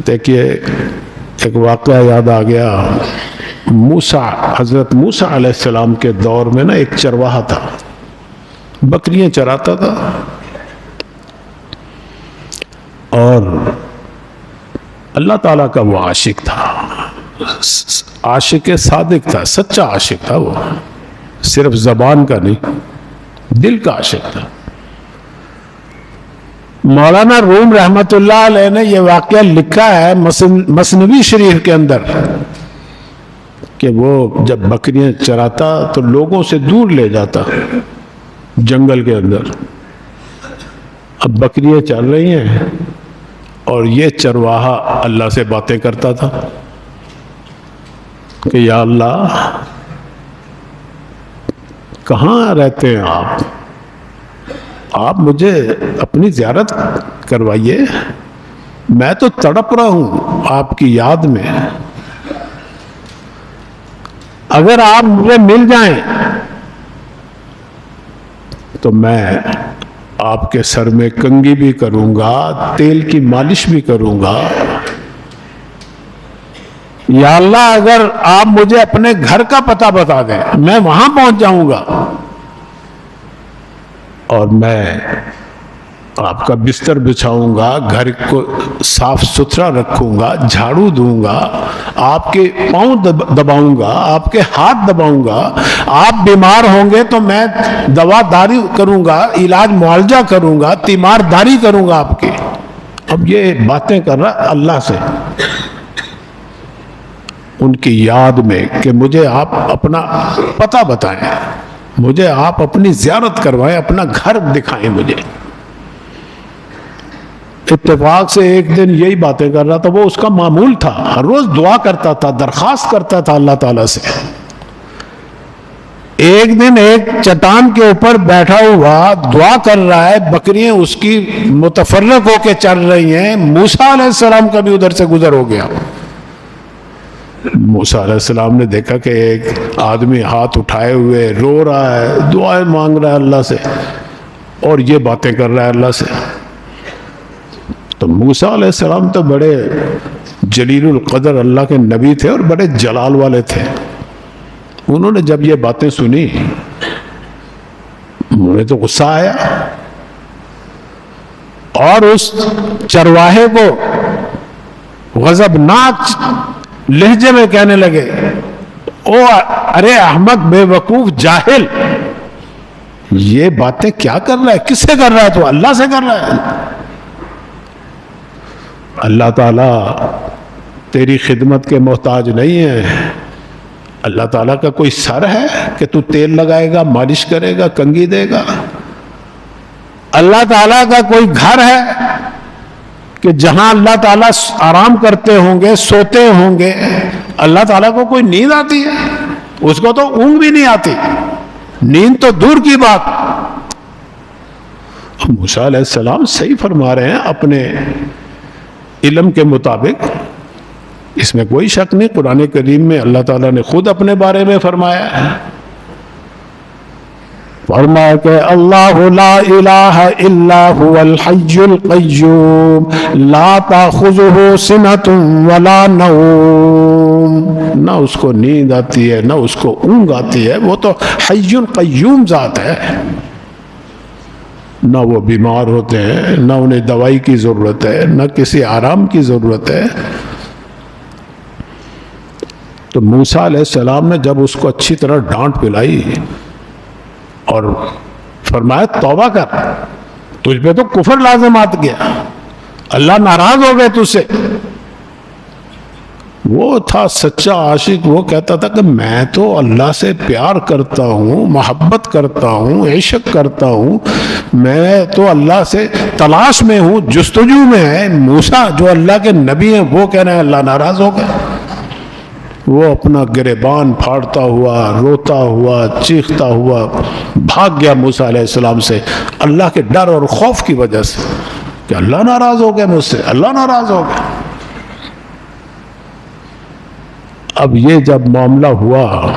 دیکھیے ایک واقعہ یاد آ گیا، حضرت موسیٰ علیہ السلام کے دور میں نا ایک چرواہا تھا، بکریاں چراتا تھا، اور اللہ تعالیٰ کا وہ عاشق تھا، عاشق صادق تھا، سچا عاشق تھا، وہ صرف زبان کا نہیں، دل کا عاشق تھا۔ مولانا روم رحمت اللہ علیہ نے یہ واقعہ لکھا ہے مثنوی شریف کے اندر کہ وہ جب بکریاں چراتا تو لوگوں سے دور لے جاتا جنگل کے اندر۔ اب بکریاں چل رہی ہیں اور یہ چرواہا اللہ سے باتیں کرتا تھا کہ یا اللہ کہاں رہتے ہیں آپ مجھے اپنی زیارت کروائیے، میں تو تڑپ رہا ہوں آپ کی یاد میں، اگر آپ مجھے مل جائیں تو میں آپ کے سر میں کنگھی بھی کروں گا، تیل کی مالش بھی کروں گا، یا اللہ اگر آپ مجھے اپنے گھر کا پتہ بتا دیں میں وہاں پہنچ جاؤں گا، اور میں آپ کا بستر بچھاؤں گا، گھر کو صاف ستھرا رکھوں گا، جھاڑو دوں گا، آپ کے پاؤں دباؤں گا، آپ کے ہاتھ دباؤں گا، آپ بیمار ہوں گے تو میں دوا داری کروں گا، علاج معالجہ کروں گا، تیمار داری کروں گا آپ کے۔ اب یہ باتیں کر رہا اللہ سے ان کی یاد میں کہ مجھے آپ اپنا پتہ بتائیں، مجھے آپ اپنی زیارت کروائیں، اپنا گھر دکھائیں مجھے۔ اتفاق سے ایک دن یہی باتیں کر رہا تھا، وہ اس کا معمول تھا، ہر روز دعا کرتا تھا، درخواست کرتا تھا اللہ تعالیٰ سے۔ ایک دن ایک چٹان کے اوپر بیٹھا ہوا دعا کر رہا ہے، بکریاں اس کی متفرق ہو کے چل رہی ہیں، موسیٰ علیہ السلام کا بھی ادھر سے گزر ہو گیا۔ موسیٰ علیہ السلام نے دیکھا کہ ایک آدمی ہاتھ اٹھائے ہوئے رو رہا ہے، دعائیں مانگ رہا ہے اللہ سے، اور یہ باتیں کر رہا ہے اللہ سے۔ تو موسیٰ علیہ السلام تو بڑے جلیل القدر اللہ کے نبی تھے اور بڑے جلال والے تھے، انہوں نے جب یہ باتیں سنی انہیں تو غصہ آیا، اور اس چرواہے کو غضبناک لہجے میں کہنے لگے، او ارے احمق، بے وقوف، جاہل، یہ باتیں کیا کر رہا ہے؟ کس سے کر رہا ہے؟ تو اللہ سے کر رہا ہے۔ اللہ تعالیٰ تیری خدمت کے محتاج نہیں ہے، اللہ تعالیٰ کا کوئی سر ہے کہ تو تیل لگائے گا، مالش کرے گا، کنگھی دے گا؟ اللہ تعالیٰ کا کوئی گھر ہے کہ جہاں اللہ تعالیٰ آرام کرتے ہوں گے، سوتے ہوں گے؟ اللہ تعالیٰ کو کوئی نیند آتی ہے؟ اس کو تو اونگ بھی نہیں آتی، نیند تو دور کی بات۔ موسیٰ علیہ السلام صحیح فرما رہے ہیں اپنے علم کے مطابق، اس میں کوئی شک نہیں، قرآن کریم میں اللہ تعالیٰ نے خود اپنے بارے میں فرمایا ہے، فرمایا کہ اللہ لا الہ الا هو الحی القیوم لا تاخذہ سنۃ ولا نوم، نہ اس کو نیند آتی ہے نہ اس کو اونگ آتی ہے، وہ تو حی قیوم ذات ہے، نہ وہ بیمار ہوتے ہیں، نہ انہیں دوائی کی ضرورت ہے، نہ کسی آرام کی ضرورت ہے۔ تو موسیٰ علیہ السلام نے جب اس کو اچھی طرح ڈانٹ پلائی اور فرمایا توبہ کر، تجھ پہ تو کفر لازم آ گیا، اللہ ناراض ہو گئے تجھ سے۔ وہ تھا سچا عاشق، وہ کہتا تھا کہ میں تو اللہ سے پیار کرتا ہوں، محبت کرتا ہوں، عشق کرتا ہوں، میں تو اللہ سے تلاش میں ہوں، جستجو میں ہے۔ موسیٰ جو اللہ کے نبی ہیں وہ کہہ رہے ہیں اللہ ناراض ہو گئے۔ وہ اپنا گریبان پھاڑتا ہوا، روتا ہوا، چیختا ہوا بھاگ گیا موسیٰ علیہ السلام سے، اللہ کے ڈر اور خوف کی وجہ سے کہ اللہ ناراض ہو گیا مجھ سے، اللہ ناراض ہو گیا۔ اب یہ جب معاملہ ہوا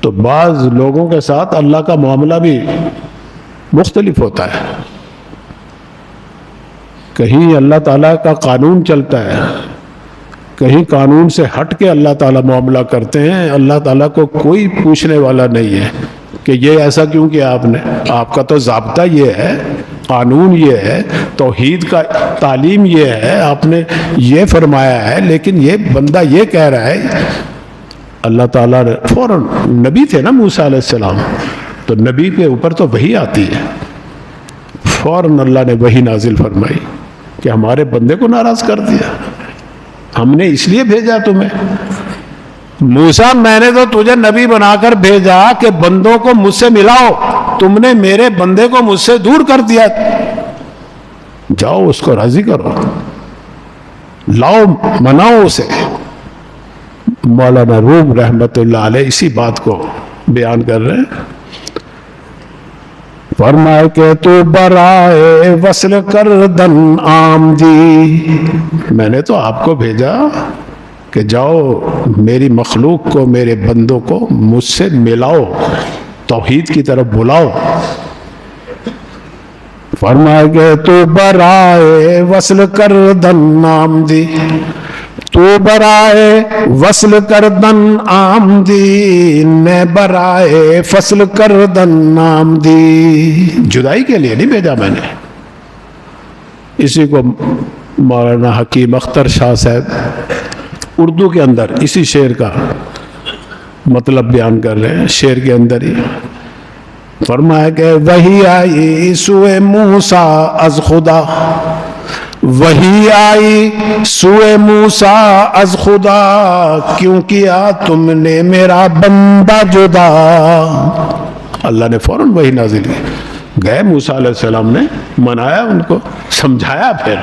تو بعض لوگوں کے ساتھ اللہ کا معاملہ بھی مختلف ہوتا ہے۔ کہیں اللہ تعالیٰ کا قانون چلتا ہے، کہیں قانون سے ہٹ کے اللہ تعالیٰ معاملہ کرتے ہیں. اللہ تعالیٰ کو کوئی پوچھنے والا نہیں ہے کہ یہ ایسا کیوں کیا آپ نے. آپ کا تو ضابطہ یہ ہے، قانون یہ ہے، توحید کا تعلیم یہ ہے، آپ نے یہ فرمایا ہے، لیکن یہ بندہ یہ کہہ رہا ہے. اللہ تعالیٰ نے فوراً، نبی تھے نا موسیٰ علیہ السلام، تو نبی کے اوپر تو وحی آتی ہے. فوراً اللہ نے وحی نازل فرمائی کہ ہمارے بندے کو ناراض کر دیا، ہم نے اس لیے بھیجا تمہیں. موسیٰ میں نے تو تجھے نبی بنا کر بھیجا کہ بندوں کو مجھ سے ملاؤ، تم نے میرے بندے کو مجھ سے دور کر دیا. جاؤ اس کو راضی کرو، لاؤ مناؤ اسے. مولانا روم رحمت اللہ علیہ اسی بات کو بیان کر رہے ہیں. فرمائے کہ تو برائے وصل کردن آمدی، میں نے تو آپ کو بھیجا کہ جاؤ میری مخلوق کو، میرے بندوں کو مجھ سے ملاؤ، توحید کی طرف بلاؤ. فرمائے کہ تو برائے وصل کردن آمدی، تو برائے وصل کردن آمدی، نے برائے فصل کردن آمدی. جدائی کے لیے نہیں بھیجا میں نے. اسی کو مولانا حکیم اختر شاہ صاحب اردو کے اندر اسی شعر کا مطلب بیان کر رہے ہیں. شعر کے اندر ہی فرمایا کہ وہی آئی سوئے موسیٰ از خدا، وہی آئی سوئے موسیٰ از خدا، کیوں کیا تم نے میرا بندہ جدا. اللہ نے فوراً وہی نازل کی. گئے موسیٰ علیہ السلام نے منایا ان کو، سمجھایا. پھر